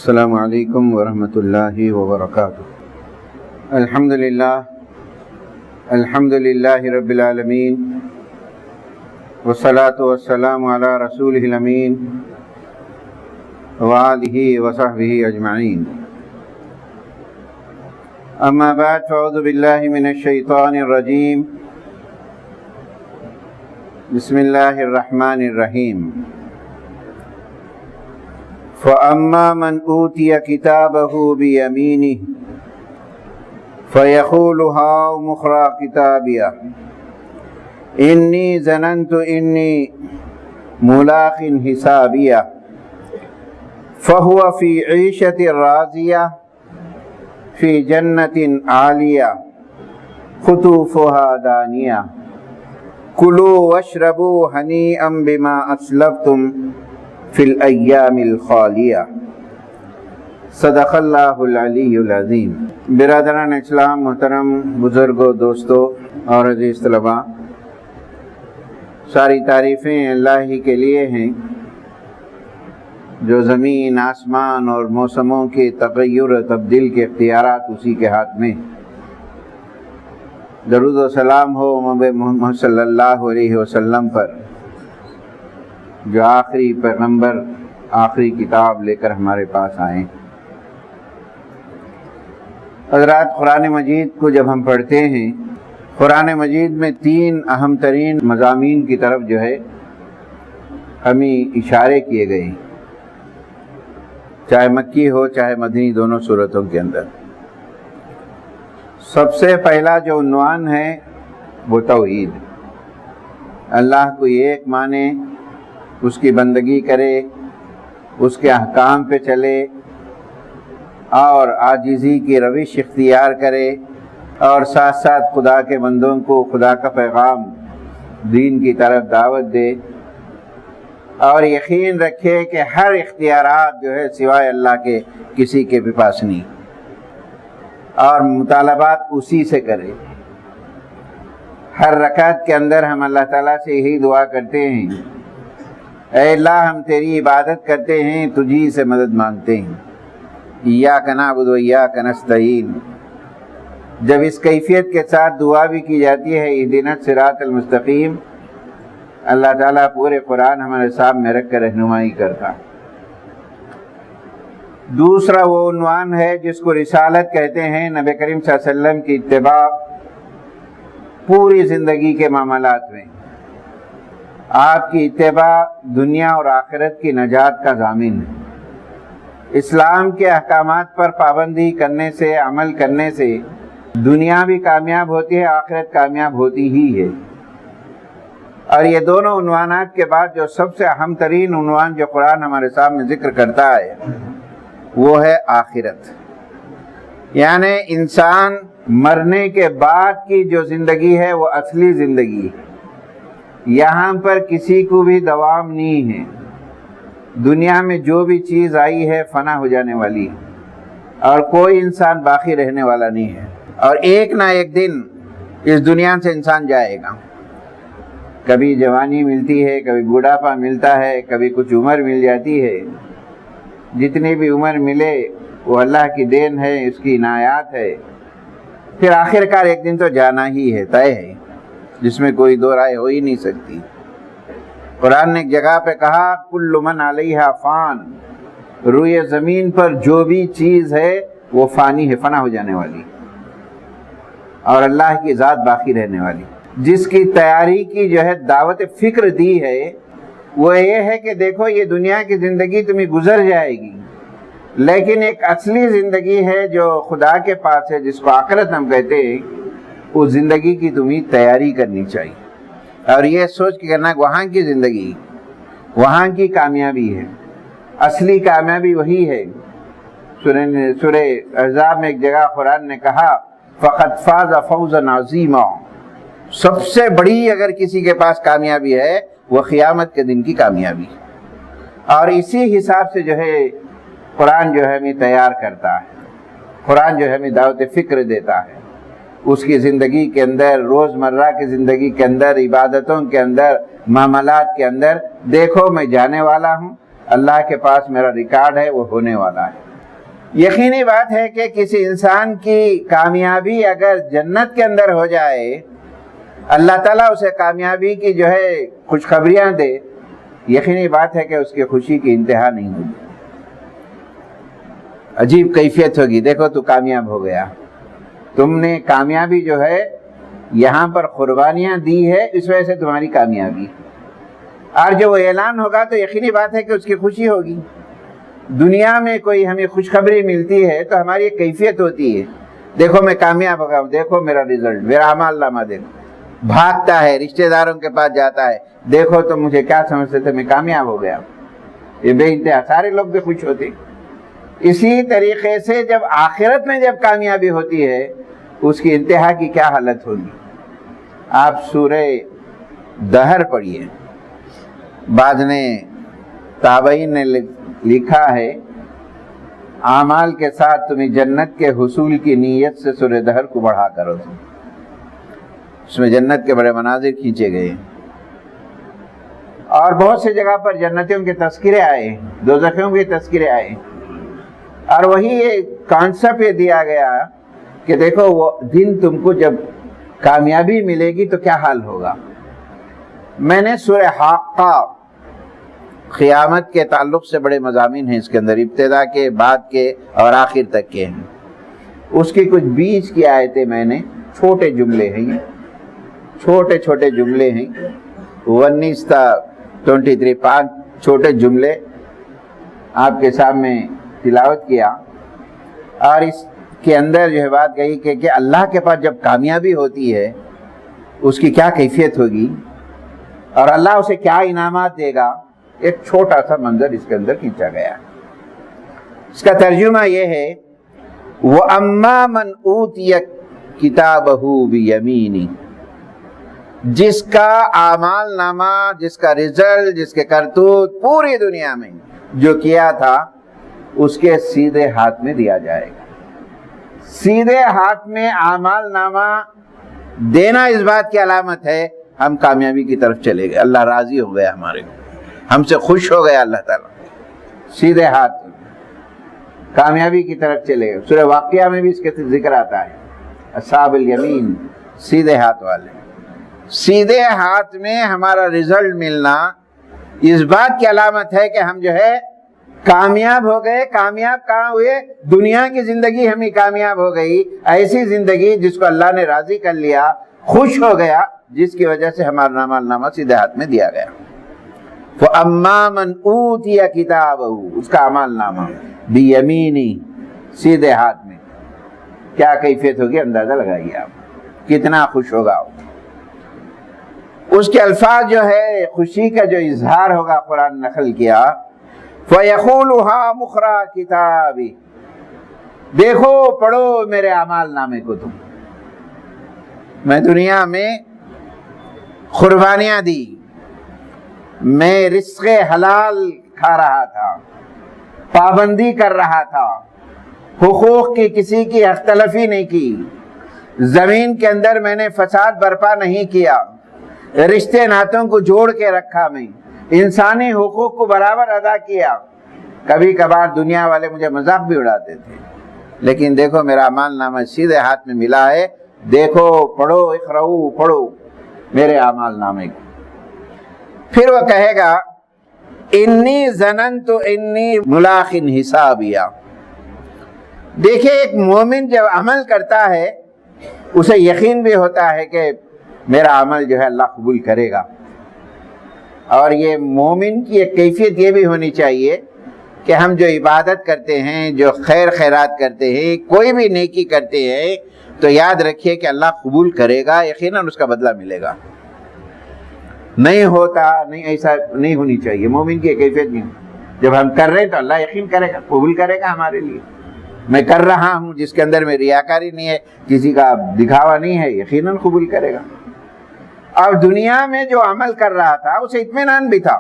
السلام علیکم ورحمۃ اللہ وبرکاتہ۔ الحمد للہ رب العالمین، والصلاة والسلام علی رسولہ الامین وآلہ وصحبہ اجمعین۔ اما بعد فاعوذ باللہ من الشیطان الرجیم، بسم اللہ الرحمن الرحیم۔ فَأَمَّا مَنْ أُوتِيَ كِتَابَهُ بِيَمِينِهِ فَيَقُولُ هَاؤُمُ اقْرَءْ كِتَابِيَهْ إِنِّي ظَنَنْتُ إِنِّي مُلَاقٍ حِسَابِيَهْ فَهُوَ فِي عِيشَةٍ رَاضِيَةٍ فِي جَنَّةٍ عَالِيَةٍ قُطُوفُهَا دَانِيَةٌ كُلُوا وَاشْرَبُوا هَنِيئًا بِمَا أَسْلَفْتُمْ فی الایام الخالیہ۔ صدق اللہ العلی العظیم۔ برادران اسلام، محترم بزرگوں، دوستوں اور عزیز طلباء، ساری تعریفیں اللہ ہی کے لیے ہیں جو زمین، آسمان اور موسموں کے تغیر و تبدیل کے اختیارات اسی کے ہاتھ میں۔ درود و سلام ہو محمد صلی اللہ علیہ وسلم پر، جو آخری پیغمبر، آخری کتاب لے کر ہمارے پاس آئے۔ حضرات، قرآن مجید کو جب ہم پڑھتے ہیں، قرآن مجید میں 3 اہم ترین مضامین کی طرف جو ہے ہمیں اشارے کیے گئے، چاہے مکی ہو چاہے مدنی، دونوں صورتوں کے اندر۔ سب سے پہلا جو عنوان ہے وہ توحید، اللہ کو ایک مانے، اس کی بندگی کرے، اس کے احکام پہ چلے اور عاجزی کی روش اختیار کرے، اور ساتھ ساتھ خدا کے بندوں کو خدا کا پیغام، دین کی طرف دعوت دے، اور یقین رکھے کہ ہر اختیارات جو ہے سوائے اللہ کے کسی کے بھی پاس نہیں، اور مطالبات اسی سے کرے۔ ہر رکعت کے اندر ہم اللہ تعالیٰ سے یہی دعا کرتے ہیں، اے اللہ ہم تیری عبادت کرتے ہیں، تجھی سے مدد مانگتے ہیں، ایاک نعبد و ایاک نستعین۔ جب اس کیفیت کے ساتھ دعا بھی کی جاتی ہے، اہدنا الصراط المستقیم، اللہ تعالیٰ پورے قرآن ہمارے سامنے رکھ کر رہنمائی کرتا۔ دوسرا وہ عنوان ہے جس کو رسالت کہتے ہیں، نبی کریم صلی اللہ علیہ وسلم کی اتباع پوری زندگی کے معاملات میں۔ آپ کی اتباع دنیا اور آخرت کی نجات کا ضامن ہے۔ اسلام کے احکامات پر پابندی کرنے سے، عمل کرنے سے دنیا بھی کامیاب ہوتی ہے، آخرت کامیاب ہوتی ہی ہے۔ اور یہ دونوں عنوانات کے بعد جو سب سے اہم ترین عنوان جو قرآن ہمارے سامنے ذکر کرتا ہے وہ ہے آخرت، یعنی انسان مرنے کے بعد کی جو زندگی ہے وہ اصلی زندگی ہے۔ یہاں پر کسی کو بھی دوام نہیں ہے، دنیا میں جو بھی چیز آئی ہے فنا ہو جانے والی ہے، اور کوئی انسان باقی رہنے والا نہیں ہے، اور ایک نہ ایک دن اس دنیا سے انسان جائے گا۔ کبھی جوانی ملتی ہے، کبھی بوڑھاپا ملتا ہے، کبھی کچھ عمر مل جاتی ہے۔ جتنی بھی عمر ملے وہ اللہ کی دین ہے، اس کی عنایات ہے، پھر آخر کار ایک دن تو جانا ہی ہے، طے ہے، جس میں کوئی دو رائے ہو ہی نہیں سکتی۔ قرآن نے ایک جگہ پہ کہا، کل من علیہا فان، روئے زمین پر جو بھی چیز ہے وہ فانی ہے، فنا ہو جانے والی، اور اللہ کی ذات باقی رہنے والی۔ جس کی تیاری کی جو ہے دعوت فکر دی ہے وہ یہ ہے کہ دیکھو یہ دنیا کی زندگی تمہیں گزر جائے گی، لیکن ایک اصلی زندگی ہے جو خدا کے پاس ہے، جس کو آخرت ہم کہتے ہیں، اس زندگی کی تمہیں تیاری کرنی چاہیے، اور یہ سوچ کے کرنا کہ وہاں کی زندگی، وہاں کی کامیابی ہے، اصلی کامیابی وہی ہے۔ سورہ احزاب میں ایک جگہ قرآن نے کہا، فَقَدْ فَازَ فَوْزًا عَظِيمًا، سب سے بڑی اگر کسی کے پاس کامیابی ہے وہ قیامت کے دن کی کامیابی، اور اسی حساب سے جو ہے قرآن جو ہے ہمیں تیار کرتا ہے، قرآن جو ہے ہمیں دعوت فکر دیتا ہے، اس کی زندگی کے اندر، روزمرہ کی زندگی کے اندر، عبادتوں کے اندر، معاملات کے اندر، دیکھو میں جانے والا ہوں، اللہ کے پاس میرا ریکارڈ ہے، وہ ہونے والا ہے، یقینی بات ہے کہ کسی انسان کی کامیابی اگر جنت کے اندر ہو جائے، اللہ تعالیٰ اسے کامیابی کی جو ہے خوشخبریاں دے، یقینی بات ہے کہ اس کی خوشی کی انتہا نہیں ہوگی، عجیب کیفیت ہوگی۔ دیکھو تو کامیاب ہو گیا، تم نے کامیابی جو ہے یہاں پر قربانیاں دی ہے، اس وجہ سے تمہاری کامیابی، اور جو وہ اعلان ہوگا تو یقینی بات ہے کہ اس کی خوشی ہوگی۔ دنیا میں کوئی ہمیں خوشخبری ملتی ہے تو ہماری ایک کیفیت ہوتی ہے، دیکھو میں کامیاب ہو گیا ہوں، دیکھو میرا رزلٹ، میرا اعمال نامہ دیکھو، بھاگتا ہے رشتہ داروں کے پاس جاتا ہے، دیکھو تو مجھے کیا سمجھتے تھے، میں کامیاب ہو گیا، یہ بے انتہا، سارے لوگ بھی خوش ہوتے۔ اسی طریقے سے جب آخرت میں جب کامیابی ہوتی ہے اس کی انتہا کی کیا حالت ہوگی۔ آپ سورہ دہر پڑھیے، بعض نے تابعین نے لکھا ہے اعمال کے ساتھ تمہیں جنت کے حصول کی نیت سے سورہ دہر کو بڑھا کرو، اس میں جنت کے بڑے مناظر کھینچے گئے، اور بہت سی جگہ پر جنتیوں کے تذکرے آئے، دوزخیوں کے تذکرے آئے، اور وہی کانسیپٹ یہ دیا گیا کہ دیکھو وہ دن تم کو جب کامیابی ملے گی تو کیا حال ہوگا۔ میں نے سورہ حاقہ، قیامت کے تعلق سے بڑے مضامین ہیں اس کے اندر، ابتدا کے، بعد کے اور آخر تک کے ہیں، اس کی کچھ بیچ کی آیتیں میں نے، چھوٹے جملے ہیں یہ، چھوٹے چھوٹے جملے ہیں، 19 تا 23 5 چھوٹے جملے آپ کے سامنے تلاوت کیا، اور اس کے اندر جو ہے بات کہی کہ اللہ کے پاس جب کامیابی ہوتی ہے اس کی کیا کیفیت ہوگی اور اللہ اسے کیا انعامات دے گا۔ ایک چھوٹا سا منظر اس کے اندر کھینچا گیا، اس کا ترجمہ یہ ہے، وَأَمَّا مَنْ أُوتِيَ كِتَابَهُ بِيَمِينِهِ، جس کا اعمال نامہ، جس کا رزلٹ، جس کے کرتوت پوری دنیا میں جو کیا تھا اس کے سیدھے ہاتھ میں دیا جائے گا۔ سیدھے ہاتھ میں اعمال نامہ دینا اس بات کی علامت ہے ہم کامیابی کی طرف چلے گئے، اللہ راضی ہو گیا ہمارے کو، ہم سے خوش ہو گیا اللہ تعالیٰ، سیدھے ہاتھ کامیابی کی طرف چلے گئے۔ سورہ واقعہ میں بھی اس کے ذکر آتا ہے، اصحاب الیمین، سیدھے ہاتھ والے۔ سیدھے ہاتھ میں ہمارا رزلٹ ملنا اس بات کی علامت ہے کہ ہم جو ہے کامیاب ہو گئے۔ کامیاب کہاں ہوئے؟ دنیا کی زندگی ہمیں کامیاب ہو گئی، ایسی زندگی جس کو اللہ نے راضی کر لیا، خوش ہو گیا، جس کی وجہ سے ہمارا اعمال نامہ سیدھے ہاتھ میں دیا گیا۔ فَأَمَّا مَنْ أُوتِيَ كِتَابَهُ، اس کا اعمال نامہ بِيَمِينِهِ، سیدھے ہاتھ میں، کیا کیفیت ہوگی اندازہ لگائیے آپ، کتنا خوش ہوگا۔ اس کے الفاظ جو ہے خوشی کا جو اظہار ہوگا قرآن نے نقل کیا، فَيَقُولُ هَا مُخْرَا كِتَابِي، دیکھو پڑھو میرے اعمال نامے کو، تم، میں دنیا میں قربانیاں دی، میں رزق حلال کھا رہا تھا، پابندی کر رہا تھا، حقوق کی کسی کی حق تلفی نہیں کی، زمین کے اندر میں نے فساد برپا نہیں کیا، رشتے ناتوں کو جوڑ کے رکھا، میں انسانی حقوق کو برابر ادا کیا۔ کبھی کبھار دنیا والے مجھے مذاق بھی اڑاتے تھے، لیکن دیکھو میرا اعمال نامہ سیدھے ہاتھ میں ملا ہے، دیکھو پڑھو، اقرؤ، پڑھو میرے اعمال نامے کو۔ پھر وہ کہے گا انی ظننت انی ملاق حسابیا۔ دیکھیں ایک مومن جب عمل کرتا ہے اسے یقین بھی ہوتا ہے کہ میرا عمل جو ہے اللہ قبول کرے گا، اور یہ مومن کی ایک کیفیت یہ بھی ہونی چاہیے کہ ہم جو عبادت کرتے ہیں، جو خیر خیرات کرتے ہیں، کوئی بھی نیکی کرتے ہیں تو یاد رکھیے کہ اللہ قبول کرے گا، یقیناً اس کا بدلہ ملے گا۔ نہیں ہوتا نہیں، ایسا نہیں ہونی چاہیے، مومن کی کیفیت نہیں۔ جب ہم کر رہے ہیں تو اللہ یقین کرے گا، قبول کرے گا ہمارے لیے۔ میں کر رہا ہوں جس کے اندر میں ریاکاری نہیں ہے، کسی کا دکھاوا نہیں ہے، یقیناً قبول کرے گا۔ اور دنیا میں جو عمل کر رہا تھا اسے اطمینان بھی تھا۔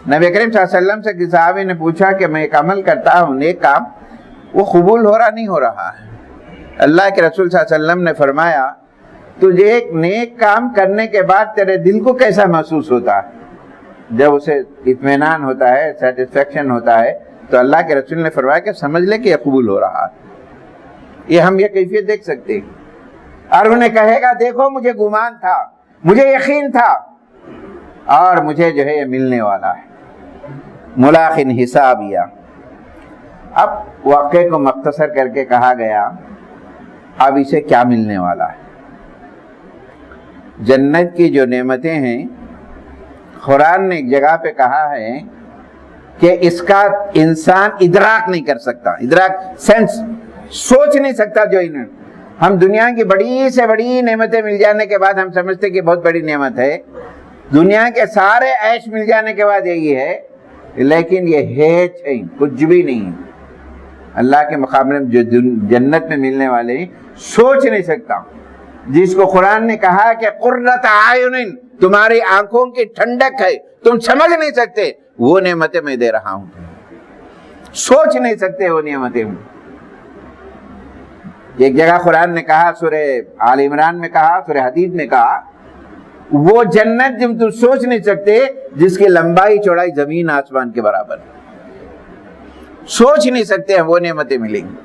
نبی کریم صلی اللہ علیہ وسلم سے کسی صحابی نے پوچھا کہ میں ایک عمل کرتا ہوں، نیک کام، وہ قبول ہو رہا نہیں ہو رہا ہے۔ اللہ کے رسول صلی اللہ علیہ وسلم نے فرمایا تجھے ایک نیک کام کرنے کے بعد تیرے دل کو کیسا محسوس ہوتا ہے؟ جب اسے اطمینان ہوتا ہے، سیٹسفیکشن ہوتا ہے، تو اللہ کے رسول نے فرمایا کہ سمجھ لے کہ یہ قبول ہو رہا ہے. یہ کیفیت دیکھ سکتے ہیں. اور انہیں کہے گا دیکھو مجھے گمان تھا, مجھے یقین تھا, اور مجھے جو ہے یہ ملنے والا ہے. ملاقن حسابیہ. اب واقعے کو مختصر کر کے کہا گیا اب اسے کیا ملنے والا ہے. جنت کی جو نعمتیں ہیں, قرآن نے ایک جگہ پہ کہا ہے کہ اس کا انسان ادراک نہیں کر سکتا. ادراک سینس, سوچ نہیں سکتا. جو ہم دنیا کی بڑی سے بڑی نعمتیں مل جانے کے بعد ہم سمجھتے کہ بہت بڑی نعمت ہے, دنیا کے سارے عیش مل جانے کے بعد یہی ہے, لیکن یہ ہے کچھ بھی نہیں. اللہ کے مقابلے میں جو جنت میں ملنے والے سوچ نہیں سکتا. جس کو قرآن نے کہا کہ قرۃ اعین, تمہاری آنکھوں کی ٹھنڈک ہے, تم سمجھ نہیں سکتے, وہ نعمتیں میں دے رہا ہوں. سوچ نہیں سکتے وہ نعمتیں. ایک جگہ قرآن نے کہا, سورہ آل عمران میں کہا, سورہ حدید میں کہا, وہ جنت جب تم سوچ نہیں سکتے جس کی لمبائی چوڑائی زمین آسمان کے برابر, سوچ نہیں سکتے وہ نعمتیں ملیں گی.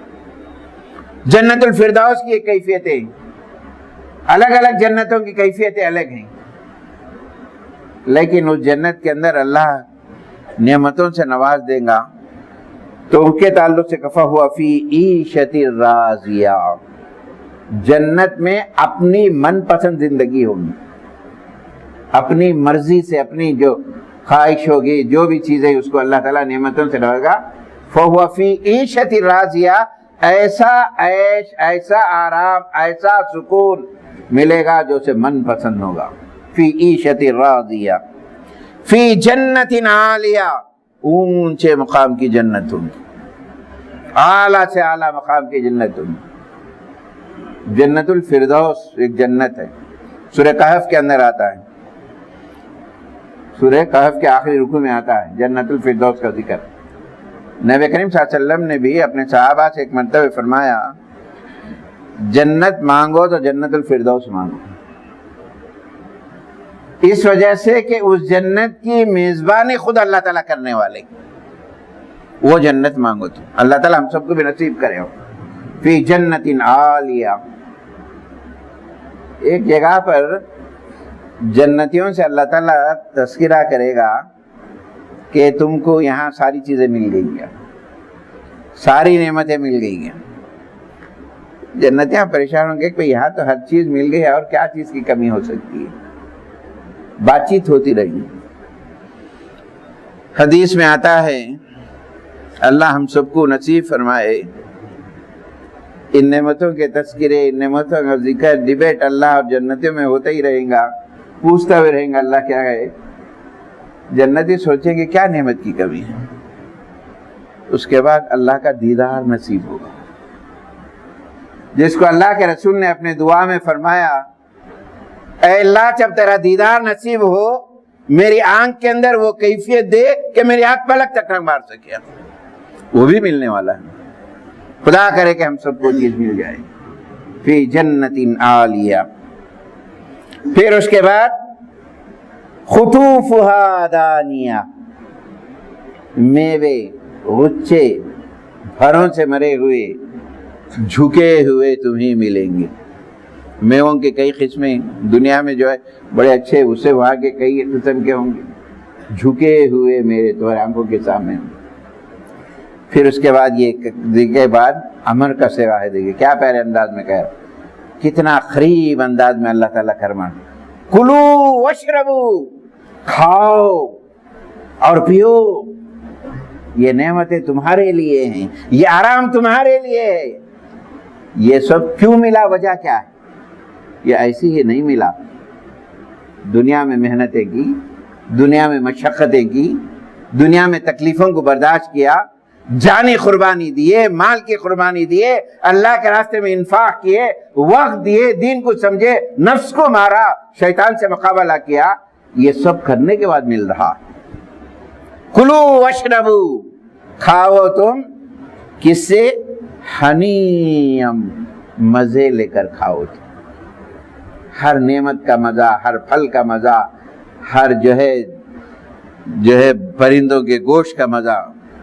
جنت الفردوس کی ایک کیفیتیں, الگ الگ جنتوں کی کیفیتیں الگ ہیں, لیکن اس جنت کے اندر اللہ نعمتوں سے نواز دے گا تو ان کے تعلق سے کفا ہوا فی عیشۃ راضیہ, جنت میں اپنی من پسند زندگی ہوگی, اپنی مرضی سے, اپنی جو خواہش ہوگی, جو بھی چیزیں اس کو اللہ تعالیٰ نعمتوں سے نوازے گا. فہو فی عیشۃ راضیہ, ایسا عیش, ایسا آرام, ایسا سکون ملے گا جو اسے من پسند ہوگا. فی عیشۃ راضیہ فی جنت عالیہ, اونچے مقام کی جنت ہوگی, اعلیٰ سے اعلیٰ مقام کی جنت ہوگی. جنت الفردوس ایک جنت ہے, سورہ کہف کے اندر آتا ہے, سورہ کہف کے آخری رکوع میں آتا ہے جنت الفردوس کا ذکر. نبی کریم صلی اللہ علیہ وسلم نے بھی اپنے صحابہ سے ایک مرتبہ فرمایا جنت مانگو تو جنت الفردوس مانگو, اس وجہ سے کہ اس جنت کی میزبانی خود اللہ تعالیٰ کرنے والے, وہ جنت مانگو تو اللہ تعالیٰ ہم سب کو بھی نصیب کرے. ہو فی جنت عالیہ. ایک جگہ پر جنتیوں سے اللہ تعالیٰ تذکرہ کرے گا کہ تم کو یہاں ساری چیزیں مل گئی ہیں, ساری نعمتیں مل گئی ہیں. جنتیاں پریشان ہوں گے کہ یہاں تو ہر چیز مل گئی ہے اور کیا چیز کی کمی ہو سکتی ہے. بات چیت ہوتی رہی. حدیث میں آتا ہے اللہ ہم سب کو نصیب فرمائے ان نعمتوں کے تذکرے, ان نعمتوں کا ذکر, ڈیبیٹ اللہ اور جنتوں میں ہوتا ہی رہے گا, پوچھتا ہوئے رہیں گا اللہ کیا ہے. جنتی سوچیں گے کیا نعمت کی کمی ہے, اس کے بعد اللہ کا دیدار نصیب ہوگا. جس کو اللہ کے رسول نے اپنے دعا میں فرمایا اے اللہ جب تیرا دیدار نصیب ہو میری آنکھ کے اندر وہ کیفیت دے کہ میری آنکھ پلک تک نہ مار سکے, وہ بھی ملنے والا ہے. خدا کرے کہ ہم سب کو چیز مل جائے. فی جنت عالیہ. پھر اس کے بعد خطوفہا دانیہ, میوے, غچے, پھروں سے مرے ہوئے, جھکے ہوئے تمہیں ملیں گے. میووں کے کئی قسمیں دنیا میں جو ہے بڑے اچھے, اس سے وہاں کے کئی قسم کے ہوں گے. جھکے ہوئے میرے تمہارے آنکھوں کے سامنے. پھر اس کے بعد یہ کے بعد امر کا سوا ہے. دیکھیے کیا پیارے انداز میں کہہ رہا, کتنا قریب انداز میں اللہ تعالیٰ فرمان, کلو واشربو, کھاؤ اور پیو, یہ نعمتیں تمہارے لیے ہیں, یہ آرام تمہارے لیے ہے. یہ سب کیوں ملا, وجہ کیا ہے؟ یہ ایسے ہی نہیں ملا. دنیا میں محنتیں کی, دنیا میں مشقتیں کی, دنیا میں تکلیفوں کو برداشت کیا, جانی قربانی دیے, مال کی قربانی دیے, اللہ کے راستے میں انفاق کیے, وقت دیے, دین کو سمجھے, نفس کو مارا, شیطان سے مقابلہ کیا, یہ سب کرنے کے بعد مل رہا. کلو واشربو, کھاؤ تم, کس سے؟ حنیم, مزے لے کر کھاؤ تم. ہر نعمت کا مزہ, ہر پھل کا مزہ, ہر جو ہے پرندوں کے گوشت کا مزہ,